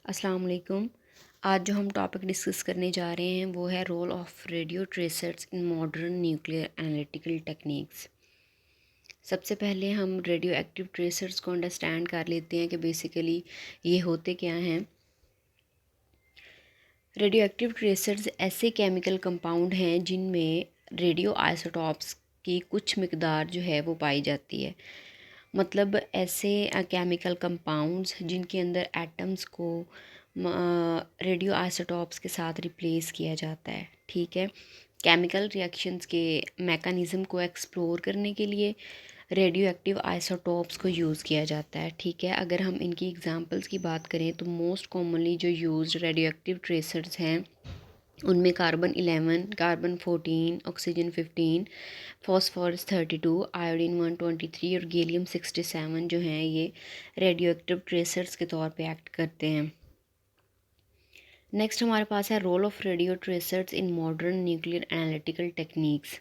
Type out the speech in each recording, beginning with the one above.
अस्सलाम वालेकुम। आज जो हम टॉपिक डिस्कस करने जा रहे हैं वो है role of radio tracers in modern nuclear analytical techniques. सबसे पहले हम रेडियो एक्टिव ट्रेसर्स को अंडरस्टैंड कर लेते हैं कि बेसिकली ये होते क्या हैं। रेडियो एक्टिव ट्रेसर्स ऐसे केमिकल कंपाउंड हैं जिनमें रेडियो आइसोटॉप्स की कुछ मिकदार जो है वो पाई जाती है। मतलब ऐसे केमिकल कंपाउंड्स जिनके अंदर एटम्स को रेडियो आइसोटॉप्स के साथ रिप्लेस किया जाता है। ठीक है, केमिकल रिएक्शंस के मैकेनिज़्म को एक्सप्लोर करने के लिए रेडियो एक्टिव आइसोटॉप्स को यूज़ किया जाता है। ठीक है, अगर हम इनकी एग्जांपल्स की बात करें तो मोस्ट कॉमनली जो यूज्ड रेडियो एक्टिव ट्रेसर्स हैं उनमें carbon 11, carbon 14, oxygen 15, phosphorus 32, iodine 123 और गैलियम 67 जो हैं ये रेडियो एक्टिव ट्रेसर्स के तौर पे एक्ट करते हैं। नेक्स्ट हमारे पास है role of radio tracers in modern nuclear analytical techniques.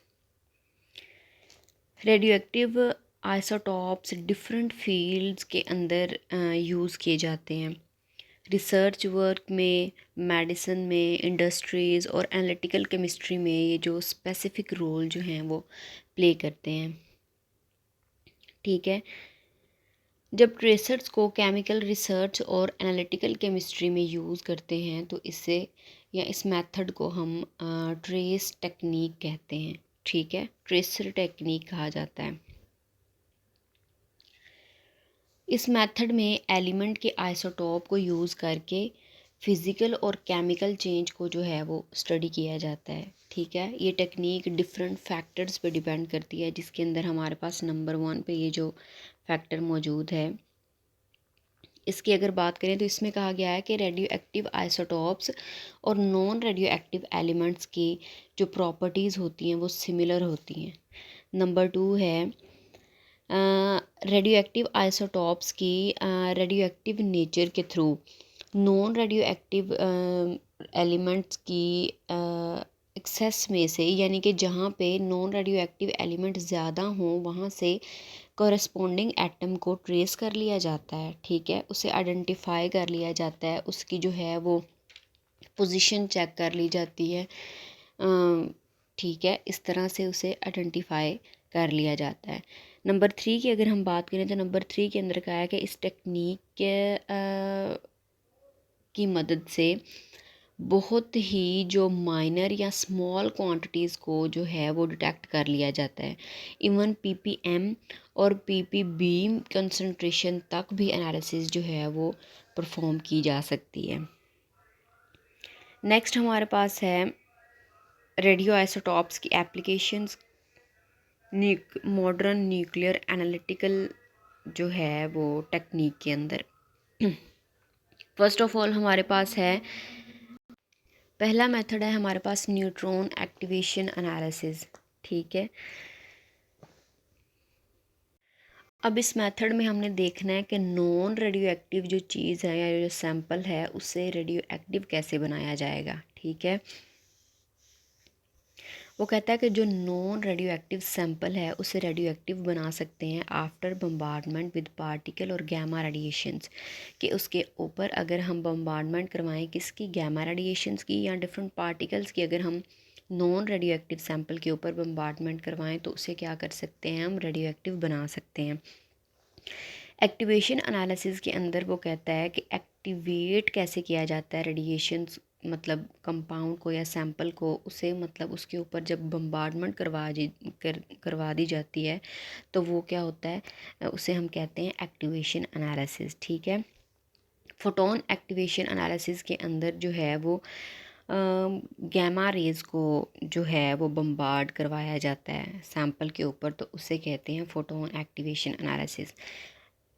Radioactive isotopes different fields के अंदर यूज़ किए जाते हैं। रिसर्च वर्क में, मेडिसिन में, इंडस्ट्रीज़ और एनालिटिकल केमिस्ट्री में ये जो स्पेसिफ़िक रोल जो हैं वो प्ले करते हैं। ठीक है, जब ट्रेसर्स को केमिकल रिसर्च और एनालिटिकल केमिस्ट्री में यूज़ करते हैं तो इससे या इस मेथड को हम ट्रेस टेक्निक कहते हैं। ठीक है, ट्रेसर टेक्निक कहा जाता है। इस मेथड में एलिमेंट के आइसोटोप को यूज़ करके फिज़िकल और केमिकल चेंज को जो है वो स्टडी किया जाता है। ठीक है, ये टेक्निक डिफरेंट फैक्टर्स पे डिपेंड करती है, जिसके अंदर हमारे पास नंबर 1 पे ये जो फैक्टर मौजूद है। इसकी अगर बात करें तो इसमें कहा गया है कि रेडियो एक्टिव आइसोटॉप्स और नॉन रेडियो एक्टिव एलिमेंट्स की जो प्रॉपर्टीज़ होती हैं वो सिमिलर होती हैं। नंबर 2 है रेडियो एक्टिव आइसोटॉप्स की रेडियो एक्टिव नेचर के through non radio active elements की एक्सेस में से, यानी कि जहाँ पे नॉन रेडियो एक्टिव एलिमेंट ज़्यादा हों वहाँ से कॉरस्पॉन्डिंग एटम को ट्रेस कर लिया जाता है। ठीक है, उसे आइडेंटिफाई कर लिया जाता है, उसकी जो है वो पोजीशन चेक कर ली जाती है। ठीक है, इस तरह से उसे आइडेंटिफाई कर लिया जाता है। नंबर 3 की अगर हम बात करें तो नंबर 3 के अंदर कहा है कि इस टेक्निक की मदद से बहुत ही जो माइनर या स्मॉल क्वांटिटीज़ को जो है वो डिटेक्ट कर लिया जाता है। इवन पीपीएम और पीपीबी कंसंट्रेशन तक भी एनालिसिस जो है वो परफॉर्म की जा सकती है। नेक्स्ट हमारे पास है रेडियो आइसोटॉप्स की एप्लीकेशंस मॉडर्न न्यूक्लियर एनालिटिकल जो है वो टेक्निक के अंदर। फर्स्ट ऑफ ऑल हमारे पास है पहला मेथड है हमारे पास न्यूट्रॉन एक्टिवेशन एनालिसिस। ठीक है, अब इस मेथड में हमने देखना है कि नॉन रेडियो एक्टिव जो चीज़ है या जो सैंपल है उससे रेडियो एक्टिव कैसे बनाया जाएगा। ठीक है, वो कहता है कि जो नॉन रेडियो एक्टिव सैंपल है उसे रेडियो एक्टिव बना सकते हैं आफ्टर बम्बार्डमेंट विद पार्टिकल और गैमा रेडिएशंस, कि उसके ऊपर अगर हम बम्बार्डमेंट करवाएं किसकी, गैमा रेडिएशंस की या डिफरेंट पार्टिकल्स की, अगर हम नॉन रेडियो एक्टिव सैंपल के ऊपर बम्बार्डमेंट करवाएं तो उसे क्या कर सकते हैं, हम रेडियो एक्टिव बना सकते हैं। एक्टिवेशन एनालिसिस के अंदर वो कहता है कि एक्टिवेट कैसे किया जाता है रेडिएशंस, मतलब कंपाउंड को या सैंपल को, उसे मतलब उसके ऊपर जब बम्बार्डमेंट करवा दी जाती है तो वो क्या होता है, उसे हम कहते हैं एक्टिवेशन एनालिसिस। ठीक है, फोटोन एक्टिवेशन एनालिसिस के अंदर जो है वो गैमा रेज़ को जो है वो बम्बार्ड करवाया जाता है सैंपल के ऊपर, तो उसे कहते हैं फोटोन एक्टिवेशन एनालिसिस।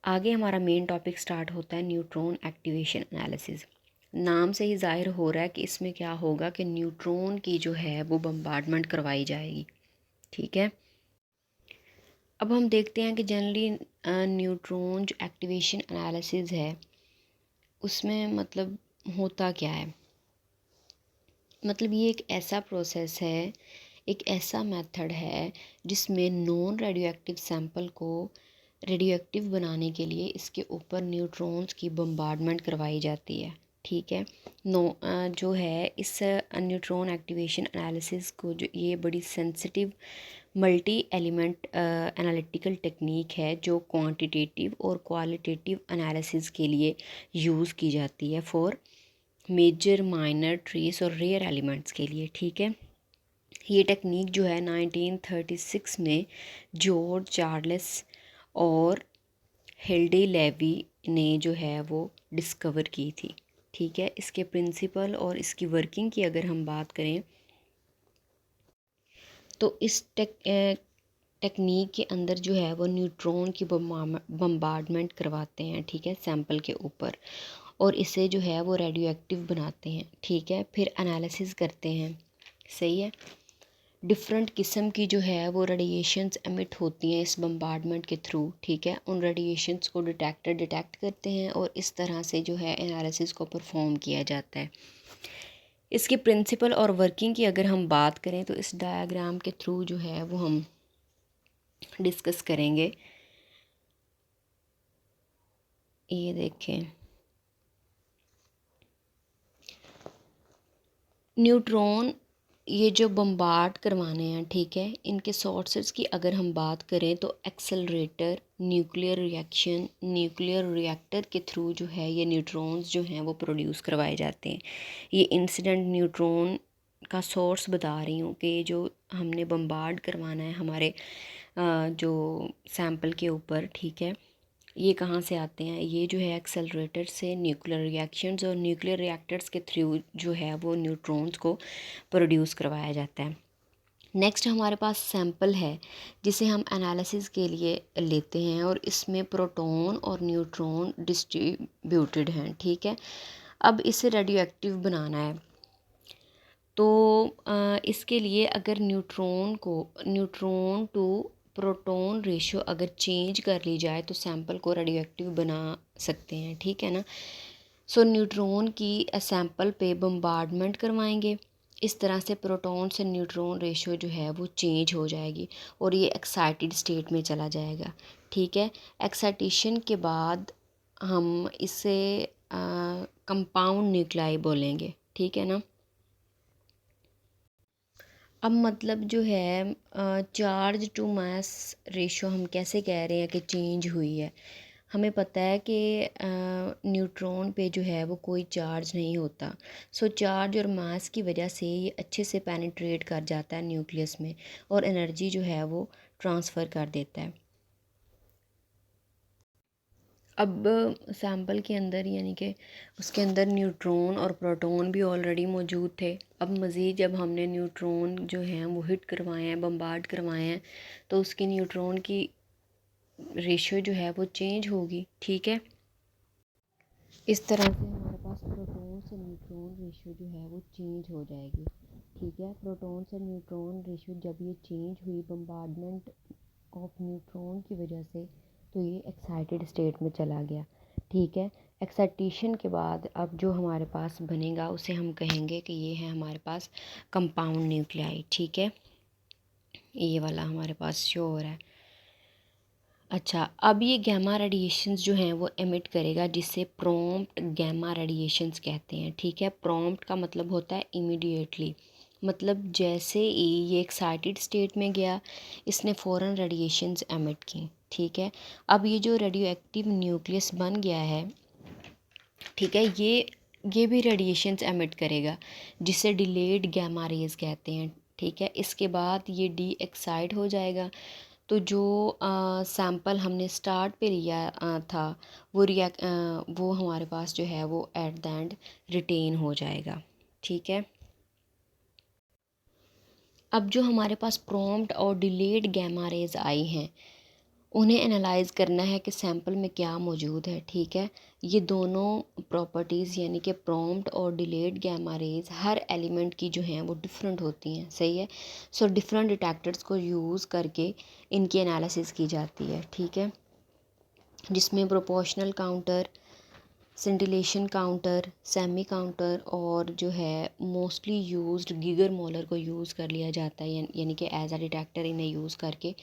आगे हमारा मेन टॉपिक स्टार्ट होता है न्यूट्रॉन एक्टिवेशन एनालिसिस। नाम से ही जाहिर हो रहा है कि इसमें क्या होगा कि न्यूट्रॉन की जो है वो बम्बार्डमेंट करवाई जाएगी। ठीक है, अब हम देखते हैं कि जनरली न्यूट्रॉन जो एक्टिवेशन एनालिसिस है उसमें मतलब होता क्या है। मतलब ये एक ऐसा प्रोसेस है, एक ऐसा मेथड है जिसमें नॉन रेडियो एक्टिव सैंपल को रेडियो एक्टिव बनाने के लिए इसके ऊपर न्यूट्रॉन्स की बम्बार्डमेंट करवाई जाती है। ठीक है। जो है इस न्यूट्रॉन एक्टिवेशन एनालिसिस को, जो ये बड़ी sensitive multi element analytical technique है जो क्वांटिटेटिव और क्वालिटेटिव एनालिसिस के लिए यूज़ की जाती है फॉर मेजर, माइनर, ट्रेस और रेयर एलिमेंट्स के लिए, ठीक है। ये टेक्निक जो है 1936 में जॉर्ज चार्ल्स और हिल्डे लेवी ने जो है वो डिस्कवर की थी, ठीक है। इसके प्रिंसिपल और इसकी वर्किंग की अगर हम बात करें तो इस टेक्निक के अंदर जो है वो न्यूट्रॉन की बम्बार्डमेंट करवाते हैं, ठीक है, सैंपल के ऊपर, और इसे जो है वो रेडियो एक्टिव बनाते हैं, ठीक है। फिर एनालिसिस करते हैं, सही है। डिफरेंट किस्म की जो है वो रेडिएशंस एमिट होती हैं इस बम्बार्डमेंट के थ्रू, ठीक है। उन रेडिएशंस को डिटेक्टर डिटेक्ट करते हैं और इस तरह से जो है एनालिसिस को परफॉर्म किया जाता है। इसके प्रिंसिपल और वर्किंग की अगर हम बात करें तो इस डायग्राम के थ्रू जो है वो हम डिस्कस करेंगे। ये देखें, न्यूट्रॉन ये जो बम्बार्ड करवाने हैं, ठीक है, इनके सोर्सेज की अगर हम बात करें तो accelerator, nuclear reaction, nuclear reactor के थ्रू जो है ये न्यूट्रॉन्स जो हैं वो प्रोड्यूस करवाए जाते हैं। ये इंसिडेंट न्यूट्रॉन का सोर्स बता रही हूँ कि जो हमने बम्बार्ड करवाना है हमारे जो सैंपल के ऊपर, ठीक है, ये कहाँ से आते हैं, ये जो है एक्सेलरेटर से, न्यूक्लियर रिएक्शंस और न्यूक्लियर रिएक्टर्स के थ्रू जो है वो न्यूट्रॉन्स को प्रोड्यूस करवाया जाता है। नेक्स्ट हमारे पास सैंपल है जिसे हम एनालिसिस के लिए लेते हैं और इसमें प्रोटॉन और न्यूट्रॉन डिस्ट्रीब्यूटेड हैं, ठीक है। अब इसे रेडियो एक्टिव बनाना है तो इसके लिए अगर न्यूट्रॉन टू प्रोटॉन रेशियो अगर चेंज कर ली जाए तो सैंपल को रेडियो एक्टिव बना सकते हैं, ठीक है ना। सो न्यूट्रॉन की सैंपल पे बम्बार्डमेंट करवाएंगे, इस तरह से प्रोटॉन से न्यूट्रॉन रेशियो जो है वो चेंज हो जाएगी और ये एक्साइटेड स्टेट में चला जाएगा, ठीक है। एक्साइटेशन के बाद हम इसे कंपाउंड न्यूक्लाई बोलेंगे, ठीक है ना। अब मतलब जो है चार्ज टू मास रेशो हम कैसे कह रहे हैं कि चेंज हुई है। हमें पता है कि न्यूट्रॉन पे जो है वो कोई चार्ज नहीं होता। सो चार्ज और मास की वजह से ये अच्छे से पेनिट्रेट कर जाता है न्यूक्लियस में और एनर्जी जो है वो ट्रांसफ़र कर देता है। अब सैंपल के अंदर यानी कि उसके अंदर न्यूट्रॉन और प्रोटॉन भी ऑलरेडी मौजूद थे। अब मज़ीद जब हमने न्यूट्रॉन जो हैं वो हिट करवाए हैं, बम्बार्ड करवाए हैं, तो उसकी न्यूट्रॉन की रेशियो जो है वो चेंज होगी, ठीक है। इस तरह से हमारे पास प्रोटॉन से न्यूट्रॉन रेशियो जो है वो चेंज हो जाएगी, ठीक है। प्रोटॉन से न्यूट्रॉन रेशियो जब ये चेंज हुई बम्बार्डमेंट ऑफ न्यूट्रॉन की वजह से, तो ये एक्साइटेड स्टेट में चला गया, ठीक है। एक्साइटेशन के बाद अब जो हमारे पास बनेगा उसे हम कहेंगे कि ये है हमारे पास कंपाउंड न्यूक्लियाई, ठीक है। ये वाला हमारे पास शो हो रहा है। अच्छा, अब ये गैमा रेडिएशंस जो हैं वो एमिट करेगा जिसे प्रॉम्प्ट गैमा रेडिएशंस कहते हैं, ठीक है। प्रॉम्प्ट का मतलब होता है इमीडिएटली, मतलब जैसे ही ये एक्साइटेड स्टेट में गया इसने फ़ौरन रेडिएशंस एमिट की, ठीक है। अब ये जो रेडियो एक्टिव न्यूक्लियस बन गया है, ठीक है, ये भी रेडिएशंस एमिट करेगा जिसे डिलेड गैमा रेज कहते हैं, ठीक है। इसके बाद ये डी एक्साइट हो जाएगा तो जो सैंपल हमने स्टार्ट पे लिया था वो हमारे पास जो है वो एट द एंड रिटेन हो जाएगा, ठीक है। अब जो हमारे पास प्रॉम्प्ट और डिलेड गैमा रेज आई हैं उन्हें एनालाइज करना है कि सैंपल में क्या मौजूद है, ठीक है। ये दोनों प्रॉपर्टीज़ यानी कि प्रॉम्प्ट और डिलेड गैमा रेज हर एलिमेंट की जो हैं वो डिफरेंट होती हैं, सही है। सो डिफरेंट डिटेक्टर्स को यूज़ करके इनकी एनालिसिस की जाती है, ठीक है, जिसमें proportional counter, scintillation counter, semi counter और जो है मोस्टली यूज्ड गीगर मोलर को यूज़ कर लिया जाता है, यानी कि एज अ डिटेक्टर इन्हें यूज़ करके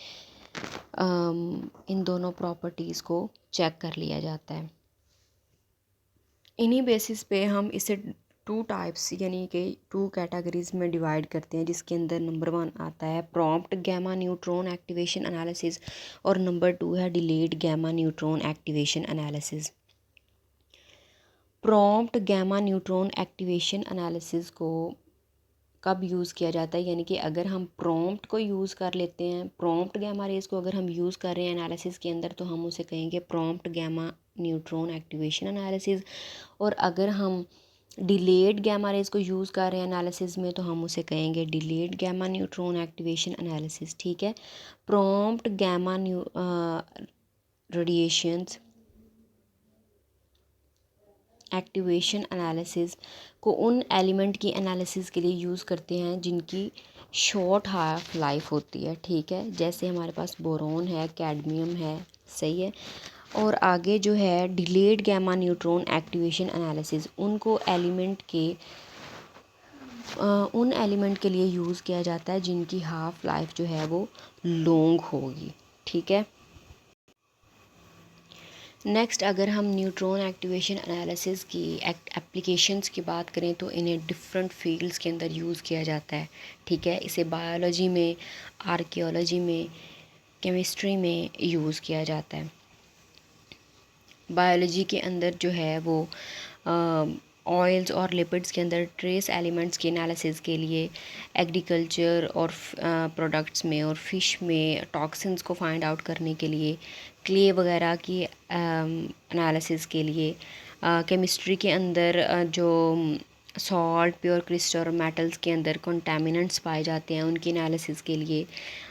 इन दोनों प्रॉपर्टीज़ को चेक कर लिया जाता है। इन्हीं बेसिस पे हम इसे टू टाइप्स यानी कि टू कैटेगरीज में डिवाइड करते हैं, जिसके अंदर नंबर 1 आता है prompt gamma neutron activation analysis और नंबर 2 है delayed gamma neutron activation analysis. Prompt gamma neutron activation analysis को कब यूज़ किया जाता है, यानी कि अगर हम प्रॉम्प्ट को यूज़ कर लेते हैं, प्रॉम्प्ट गैमा रेज को अगर हम यूज़ कर रहे हैं एनालिसिस के अंदर, तो हम उसे कहेंगे prompt gamma neutron activation analysis. और अगर हम डिलेड गैमा रेज को यूज़ कर रहे हैं एनालिसिस में, तो हम उसे कहेंगे delayed gamma neutron activation analysis. ठीक है, prompt gamma radiations activation analysis को उन एलिमेंट की एनालिसिस के लिए यूज़ करते हैं जिनकी शॉर्ट हाफ लाइफ होती है। ठीक है, जैसे हमारे पास बोरॉन है, कैडमियम है, सही है। और आगे जो है delayed gamma neutron activation analysis, उनको एलिमेंट के उन एलिमेंट के लिए यूज़ किया जाता है जिनकी हाफ लाइफ जो है वो लॉन्ग होगी। ठीक है, नेक्स्ट अगर हम न्यूट्रॉन एक्टिवेशन एनालिसिस की एप्लीकेशंस की बात करें, तो इन्हें डिफरेंट फील्ड्स के अंदर यूज़ किया जाता है। ठीक है, इसे बायोलॉजी में, आर्कियोलॉजी में, केमिस्ट्री में यूज़ किया जाता है। बायोलॉजी के अंदर जो है वो ऑयल्स और लिपिड्स के अंदर ट्रेस एलिमेंट्स के एनालिसिस के लिए, एग्रीकल्चर और प्रोडक्ट्स में और फिश में टॉक्सिन्स को फाइंड आउट करने के लिए, क्ले वगैरह की एनालिसिस के लिए, केमिस्ट्री के अंदर जो सॉल्ट, प्योर क्रिस्टल और मेटल्स के अंदर कंटामिनेंट्स पाए जाते हैं उनकी एनालिसिस के लिए,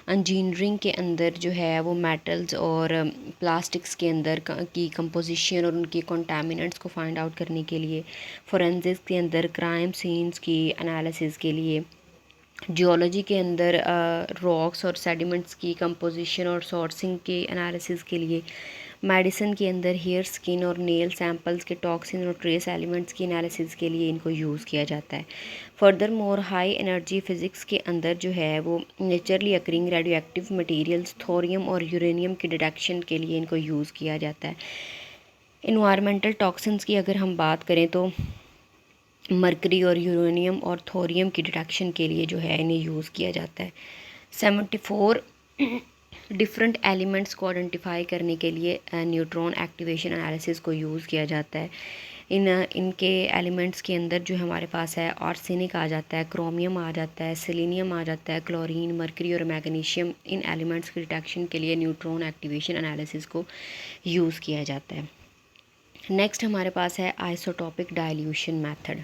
इंजीनियरिंग के अंदर जो है वो मेटल्स और प्लास्टिक्स के अंदर की कंपोजिशन और उनकी कंटामिनेंट्स को फाइंड आउट करने के लिए, फोरेंसिक्स के अंदर क्राइम सीन्स की एनालिसिस के लिए, जियोलॉजी के अंदर रॉक्स और सेडिमेंट्स की कंपोजिशन और सोर्सिंग के एनालिसिस के लिए, मेडिसिन के अंदर हेयर, स्किन और नेल सैंपल्स के टॉक्सिन और ट्रेस एलिमेंट्स की एनालिसिस के लिए इनको यूज़ किया जाता है। Further more high energy physics के अंदर जो है वो naturally occurring radio active materials, thorium और यूरेनियम के डिटेक्शन के लिए इनको यूज़ किया जाता है। इन्वायरमेंटल टॉक्सिन्स की अगर हम बात करें, तो मरकरी और यूरेनियम और थोरियम की डिटेक्शन के लिए जो है इन्हें यूज़ किया जाता है। 74 डिफरेंट एलिमेंट्स को आइडेंटिफाई करने के लिए न्यूट्रॉन एक्टिवेशन एनालिसिस को यूज़ किया जाता है। इनके एलिमेंट्स के अंदर जो हमारे पास है आर्सेनिक आ जाता है, क्रोमियम आ जाता है, सेलेनियम आ जाता है, क्लोरीन, मरकरी और मैग्नीशियम। इन एलिमेंट्स की डिटेक्शन के लिए न्यूट्रॉन एक्टिवेशन एनालिसिस को यूज़ किया जाता है। नेक्स्ट हमारे पास है isotopic dilution method.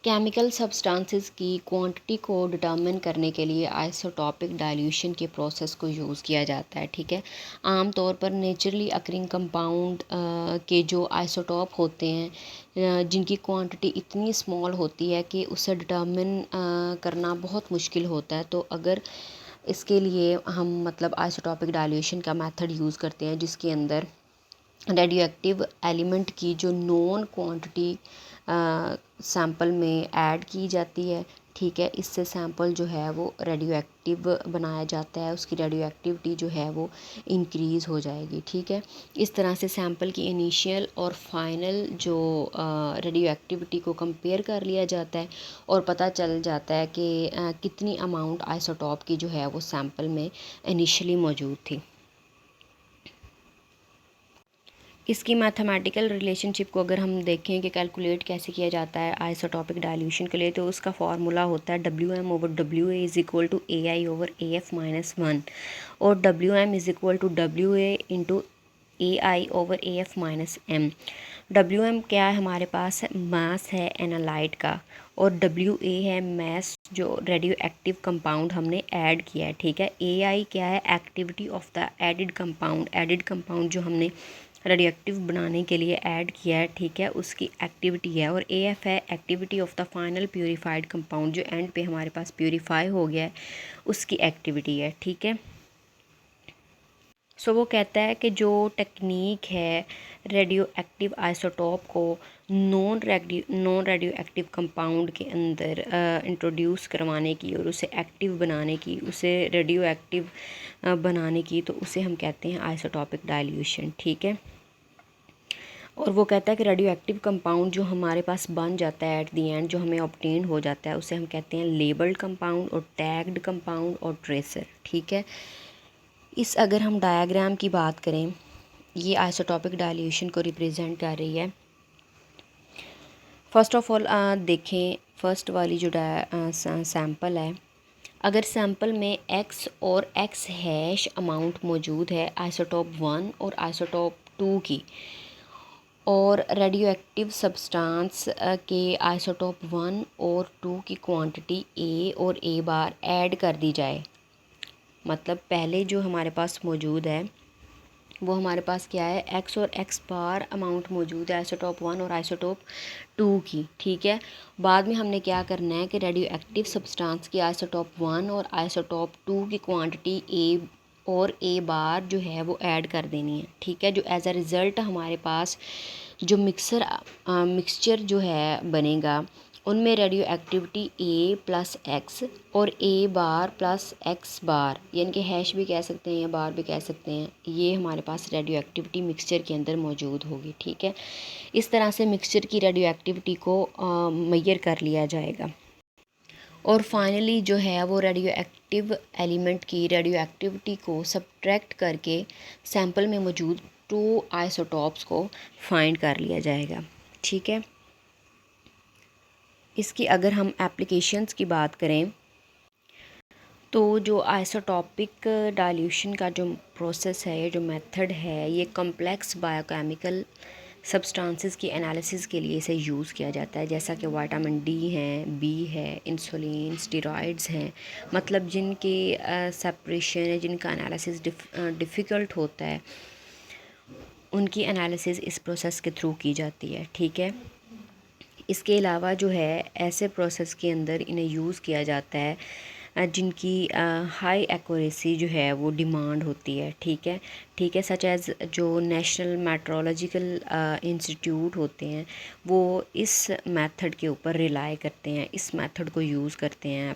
Chemical substances की क्वांटिटी को डिटरमिन करने के लिए आइसोटॉपिक डाइल्यूशन के प्रोसेस को यूज़ किया जाता है। ठीक है, आमतौर पर नेचुरली अकरिंग कंपाउंड के जो आइसोटॉप होते हैं जिनकी क्वांटिटी इतनी स्मॉल होती है कि उसे डिटरमिन करना बहुत मुश्किल होता है, तो अगर इसके लिए हम मतलब आइसोटॉपिक डाइल्यूशन का मेथड यूज़ करते हैं, जिसके अंदर रेडियो एक्टिव एलिमेंट की जो नॉन क्वांटिटी सैंपल में ऐड की जाती है। ठीक है, इससे सैंपल जो है वो रेडियो एक्टिव बनाया जाता है, उसकी रेडियो एक्टिविटी जो है वो इंक्रीज़ हो जाएगी। ठीक है, इस तरह से सैंपल की इनिशियल और फाइनल जो रेडियो एक्टिविटी को कंपेयर कर लिया जाता है और पता चल जाता है कि कितनी अमाउंट आइसोटॉप की जो है वो सैंपल में इनिशियली मौजूद थी। इसकी मैथमेटिकल रिलेशनशिप को अगर हम देखें कि कैलकुलेट कैसे किया जाता है आइसोटॉपिक डाइल्यूशन के लिए, तो उसका फार्मूला होता है WM/WA is equal to AI/AF-1 और WM is equal to WA into AI/AF-M। WM क्या है हमारे पास, मास है एनालाइट का, और WA है मास जो रेडियो एक्टिव कंपाउंड हमने ऐड किया है। ठीक है, AI क्या है, activity of the added compound जो हमने रेडियो एक्टिव बनाने के लिए ऐड किया है। ठीक है, उसकी एक्टिविटी है। और AF है activity of the final purified compound जो एंड पे हमारे पास प्योरीफाई हो गया है, उसकी एक्टिविटी है। ठीक है, सो वो कहता है कि जो टेक्निक है रेडियो एक्टिव आइसोटोप को नॉन रेडियो एक्टिव कंपाउंड के अंदर इंट्रोड्यूस करवाने की और उसे एक्टिव बनाने की, उसे रेडियो एक्टिव बनाने की, तो उसे हम कहते हैं आइसोटॉपिक डाइल्यूशन। ठीक है, और वो कहता है कि रेडियो एक्टिव कंपाउंड जो हमारे पास बन जाता है एट दी एंड, जो हमें ऑब्टेन हो जाता है, उसे हम कहते हैं लेबल्ड कंपाउंड और टैग्ड कंपाउंड और ट्रेसर। ठीक है, इस अगर हम डायग्राम की बात करें, ये आइसोटॉपिक डायल्यूशन को रिप्रेजेंट कर रही है। फ़र्स्ट ऑफ ऑल देखें, फ़र्स्ट वाली जो सैम्पल है, अगर सैम्पल में x और x हैश अमाउंट मौजूद है आइसोटॉप 1 और आइसोटॉप 2 की, और रेडियो एक्टिव सब्सटेंस के आइसोटॉप 1 और 2 की क्वांटिटी A और A बार ऐड कर दी जाए, मतलब पहले जो हमारे पास मौजूद है वो हमारे पास क्या है, x और x बार अमाउंट मौजूद है आइसोटॉप 1 और आइसोटॉप 2 की। ठीक है, बाद में हमने क्या करना है कि रेडियो एक्टिव सब्सटेंस की आइसोटॉप 1 और आइसोटॉप 2 की क्वांटिटी A और A बार जो है वो ऐड कर देनी है। ठीक है, जो एज अ रिज़ल्ट हमारे पास जो मिक्सचर जो है बनेगा, उनमें radio activity A plus x और A बार प्लस एक्स बार, यानी कि हैश भी कह सकते हैं या बार भी कह सकते हैं, ये हमारे पास रेडियो एक्टिविटी मिक्सचर के अंदर मौजूद होगी। ठीक है, इस तरह से मिक्सचर की रेडियो एक्टिविटी को मेजर कर लिया जाएगा। और फाइनली जो है वो रेडियो एक्टिव एलिमेंट की रेडियो एक्टिविटी को सब्ट्रैक्ट करके सैंपल में मौजूद 2 आइसोटॉप्स को फाइंड कर लिया जाएगा। ठीक है, इसकी अगर हम एप्लीकेशंस की बात करें तो जो आइसोटॉपिक डाइल्यूशन का जो प्रोसेस है, जो मेथड है, ये कॉम्प्लेक्स बायोकेमिकल सब्सटेंसेस की एनालिसिस के लिए इसे यूज़ किया जाता है, जैसा कि विटामिन डी है, बी है, इंसुलिन, स्टेरॉइड्स हैं, मतलब जिनके सेपरेशन है, जिनका एनालिसिस डिफ़िकल्ट होता है, उनकी एनालिसिस इस प्रोसेस के थ्रू की जाती है। ठीक है, इसके अलावा जो है ऐसे प्रोसेस के अंदर इन्हें यूज़ किया जाता है जिनकी हाई एक्यूरेसी जो है वो डिमांड होती है। ठीक है, सच एज़ जो नेशनल मेट्रोलॉजिकल इंस्टीट्यूट होते हैं वो इस मेथड के ऊपर रिलाई करते हैं, इस मेथड को यूज़ करते हैं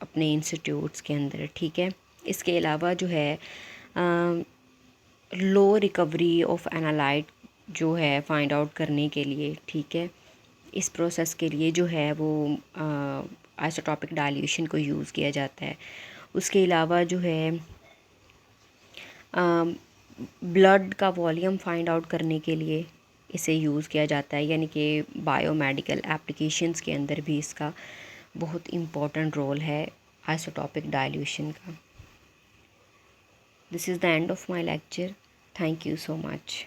अपने इंस्टीट्यूट्स के अंदर। ठीक है, इसके अलावा जो है लो रिकवरी ऑफ एनालाइट जो है फाइंड आउट करने के लिए, ठीक है, इस प्रोसेस के लिए जो है वो आइसोटॉपिक डाइल्यूशन को यूज़ किया जाता है। उसके अलावा जो है ब्लड का वॉल्यूम फाइंड आउट करने के लिए इसे यूज़ किया जाता है, यानी कि बायोमेडिकल एप्लीकेशंस के अंदर भी इसका बहुत इम्पोर्टेंट रोल है आइसोटॉपिक डाइल्यूशन का। This is the end of my lecture. Thank you so much.